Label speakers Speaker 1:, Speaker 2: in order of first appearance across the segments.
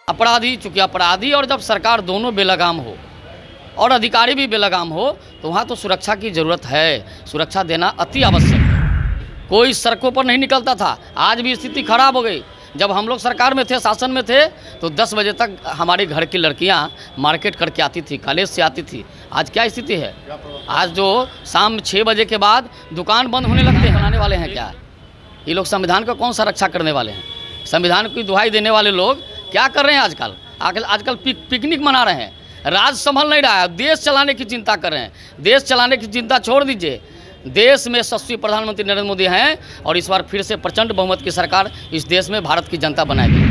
Speaker 1: अपराधी, चूँकि अपराधी और जब सरकार दोनों बेलगाम हो और अधिकारी भी बेलगाम हो तो वहाँ तो सुरक्षा की ज़रूरत है। सुरक्षा देना अति आवश्यक है। कोई सड़कों पर नहीं निकलता था, आज भी स्थिति खराब हो गई। जब हम लोग सरकार में थे, शासन में थे, तो 10 बजे तक हमारे घर की लड़कियां मार्केट करके आती थी, कॉलेज से आती थी। आज क्या स्थिति है? आज जो शाम 6 बजे के बाद दुकान बंद होने लगते हैं। बनाने वाले हैं क्या ये लोग? संविधान का कौन सा रक्षा करने वाले हैं? संविधान की दुहाई देने वाले लोग क्या कर रहे हैं आजकल? आजकल पिकनिक मना रहे हैं, राज संभल नहीं रहा है, देश चलाने की चिंता कर रहे हैं। देश चलाने की चिंता छोड़ दीजिए। देश में यशस्वी प्रधानमंत्री नरेंद्र मोदी हैं और इस बार फिर से प्रचंड बहुमत की सरकार इस देश में भारत की जनता बनाएगी।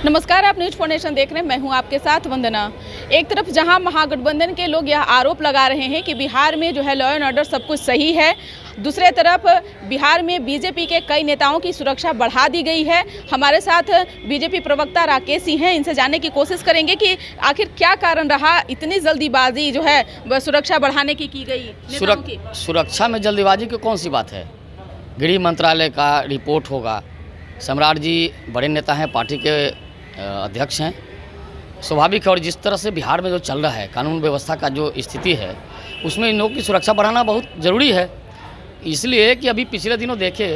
Speaker 2: नमस्कार, आप न्यूज़ फाउंडेशन देख रहे हैं, मैं हूं आपके साथ वंदना। एक तरफ जहां महागठबंधन के लोग यह आरोप लगा रहे हैं कि बिहार में जो है लॉ एंड ऑर्डर सब कुछ सही है, दूसरे तरफ बिहार में बीजेपी के कई नेताओं की सुरक्षा बढ़ा दी गई है। हमारे साथ बीजेपी प्रवक्ता राकेश सिंह हैं, इनसे जानने की कोशिश करेंगे कि आखिर क्या कारण रहा इतनी जल्दीबाजी जो है सुरक्षा बढ़ाने की गई नेताओं की।
Speaker 1: सुरक्षा में जल्दीबाजी की कौन सी बात है? गृह मंत्रालय का रिपोर्ट होगा। सम्राट जी बड़े नेता हैं, पार्टी के अध्यक्ष हैं। स्वाभाविक है। और जिस तरह से बिहार में जो चल रहा है कानून व्यवस्था का जो स्थिति है, उसमें इन लोगों की सुरक्षा बढ़ाना बहुत ज़रूरी है। इसलिए कि अभी पिछले दिनों देखे,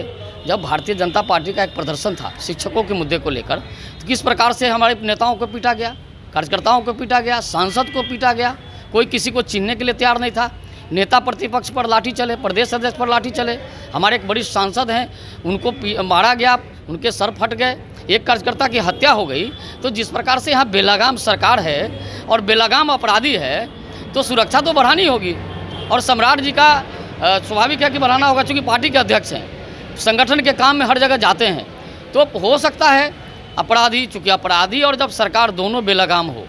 Speaker 1: जब भारतीय जनता पार्टी का एक प्रदर्शन था शिक्षकों के मुद्दे को लेकर, तो किस प्रकार से हमारे नेताओं को पीटा गया, कार्यकर्ताओं को पीटा गया, सांसद को पीटा गया। कोई किसी को चिन्हने के लिए तैयार नहीं था। नेता प्रतिपक्ष पर लाठी चले, प्रदेश अध्यक्ष पर लाठी चले। हमारे एक वरिष्ठ सांसद हैं, उनको मारा गया, उनके सर फट गए, एक कार्यकर्ता की हत्या हो गई। तो जिस प्रकार से यहाँ बेलगाम सरकार है और बेलगाम अपराधी है, तो सुरक्षा तो बढ़ानी होगी। और सम्राट जी का स्वाभाविक है कि बढ़ाना होगा, क्योंकि पार्टी के अध्यक्ष हैं, संगठन के काम में हर जगह जाते हैं। तो हो सकता है अपराधी, चूँकि अपराधी और जब सरकार दोनों बेलगाम हो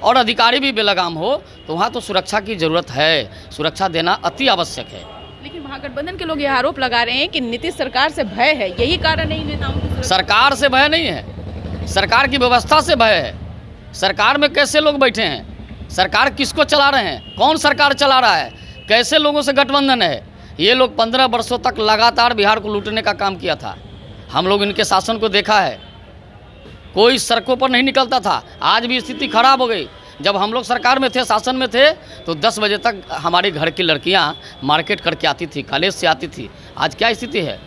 Speaker 1: और अधिकारी भी बेलगाम हो तो वहाँ तो सुरक्षा की ज़रूरत है। सुरक्षा देना अति आवश्यक है।
Speaker 2: लेकिन महागठबंधन के लोग यह आरोप लगा रहे हैं कि नीतीश सरकार से भय है, यही कारण नहीं नेताओं की। सरकार
Speaker 1: से भय नहीं है, सरकार की व्यवस्था से भय है। सरकार में कैसे लोग बैठे हैं, सरकार किसको चला रहे हैं, कौन सरकार चला रहा है, कैसे लोगों से गठबंधन है। ये लोग 15 वर्षों तक लगातार बिहार को लूटने का काम किया था। हम लोग इनके शासन को देखा है। कोई सड़कों पर नहीं निकलता था, आज भी स्थिति खराब हो गई। जब हम लोग सरकार में थे, शासन में थे, तो 10 बजे तक हमारे घर की लड़कियां मार्केट करके आती थी, कॉलेज से आती थी। आज क्या स्थिति है?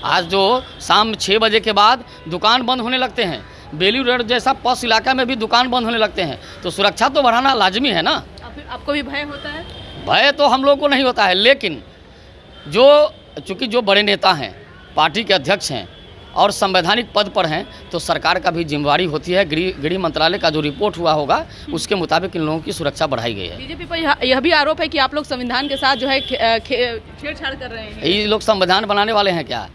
Speaker 1: आज जो शाम 6 बजे के बाद दुकान बंद होने लगते हैं। बेली रोड जैसा पॉश इलाका में भी दुकान बंद होने लगते हैं। तो सुरक्षा तो बढ़ाना लाजमी है ना।
Speaker 2: आपको भी भय होता है?
Speaker 1: भय तो हम लोग को नहीं होता है, लेकिन चूँकि जो बड़े नेता हैं, पार्टी के अध्यक्ष हैं और संवैधानिक पद पर हैं, तो सरकार का भी जिम्मेवारी होती है। गृह मंत्रालय का जो रिपोर्ट हुआ होगा उसके मुताबिक इन लोगों की सुरक्षा बढ़ाई गई है।
Speaker 2: बीजेपी पर यह भी आरोप है कि आप लोग संविधान के साथ जो है छेड़छाड़ कर रहे हैं।
Speaker 1: ये लोग संविधान बनाने वाले हैं क्या?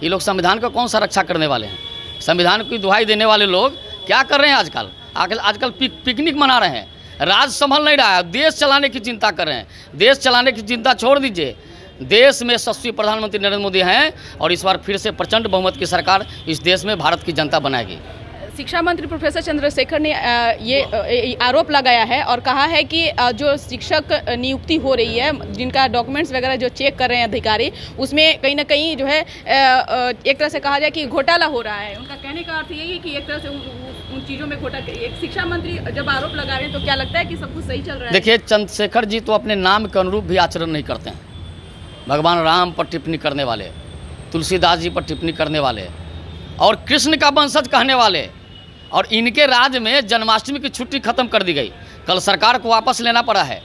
Speaker 1: ये लोग संविधान का कौन सा रक्षा करने वाले हैं? संविधान की दुहाई देने वाले लोग क्या कर रहे हैं आजकल? आजकल पिकनिक मना रहे हैं, राज संभल नहीं रहा है, देश चलाने की चिंता कर रहे हैं। देश चलाने की चिंता छोड़ दीजिए। देश में यशस्वी प्रधानमंत्री नरेंद्र मोदी हैं और इस बार फिर से प्रचंड बहुमत की सरकार इस देश में भारत की जनता बनाएगी।
Speaker 2: शिक्षा मंत्री प्रोफेसर चंद्रशेखर ने ये आरोप लगाया है और कहा है कि जो शिक्षक नियुक्ति हो रही है, जिनका डॉक्यूमेंट्स वगैरह जो चेक कर रहे हैं अधिकारी, उसमें कहीं ना कहीं जो है एक तरह से कहा जाए कि घोटाला हो रहा है। उनका कहने का अर्थ यही है कि एक तरह से उन चीज़ों में घोटाला। एक शिक्षा मंत्री जब आरोप लगा रहे हैं तो क्या लगता है कि सब कुछ सही चल रहा है?
Speaker 1: देखिए, चंद्रशेखर जी तो अपने नाम के अनुरूप भी आचरण नहीं करते हैं। भगवान राम पर टिप्पणी करने वाले, तुलसीदास जी पर टिप्पणी करने वाले और कृष्ण का वंशज कहने वाले, और इनके राज्य में जन्माष्टमी की छुट्टी खत्म कर दी गई। कल सरकार को वापस लेना पड़ा है।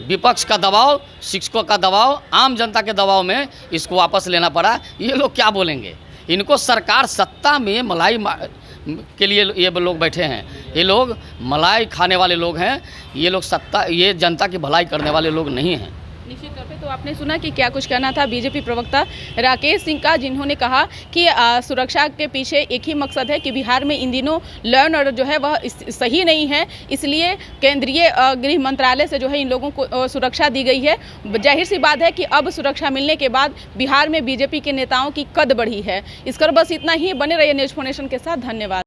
Speaker 1: विपक्ष का दबाव, शिक्षकों का दबाव, आम जनता के दबाव में इसको वापस लेना पड़ा। ये लोग क्या बोलेंगे? इनको सरकार सत्ता में मलाई के लिए ये लोग बैठे हैं। ये लोग मलाई खाने वाले लोग हैं। ये लोग ये जनता की भलाई करने वाले लोग नहीं हैं।
Speaker 2: निश्चित तौर पे। तो आपने सुना कि क्या कुछ कहना था बीजेपी प्रवक्ता राकेश सिंह का, जिन्होंने कहा कि सुरक्षा के पीछे एक ही मकसद है कि बिहार में इन दिनों लॉ एंड ऑर्डर जो है वह सही नहीं है, इसलिए केंद्रीय गृह मंत्रालय से जो है इन लोगों को सुरक्षा दी गई है। जाहिर सी बात है कि अब सुरक्षा मिलने के बाद बिहार में बीजेपी के नेताओं की कद बढ़ी है। इस कर बस इतना ही। बने रहिए न्यूज़ फाउंडेशन के साथ। धन्यवाद।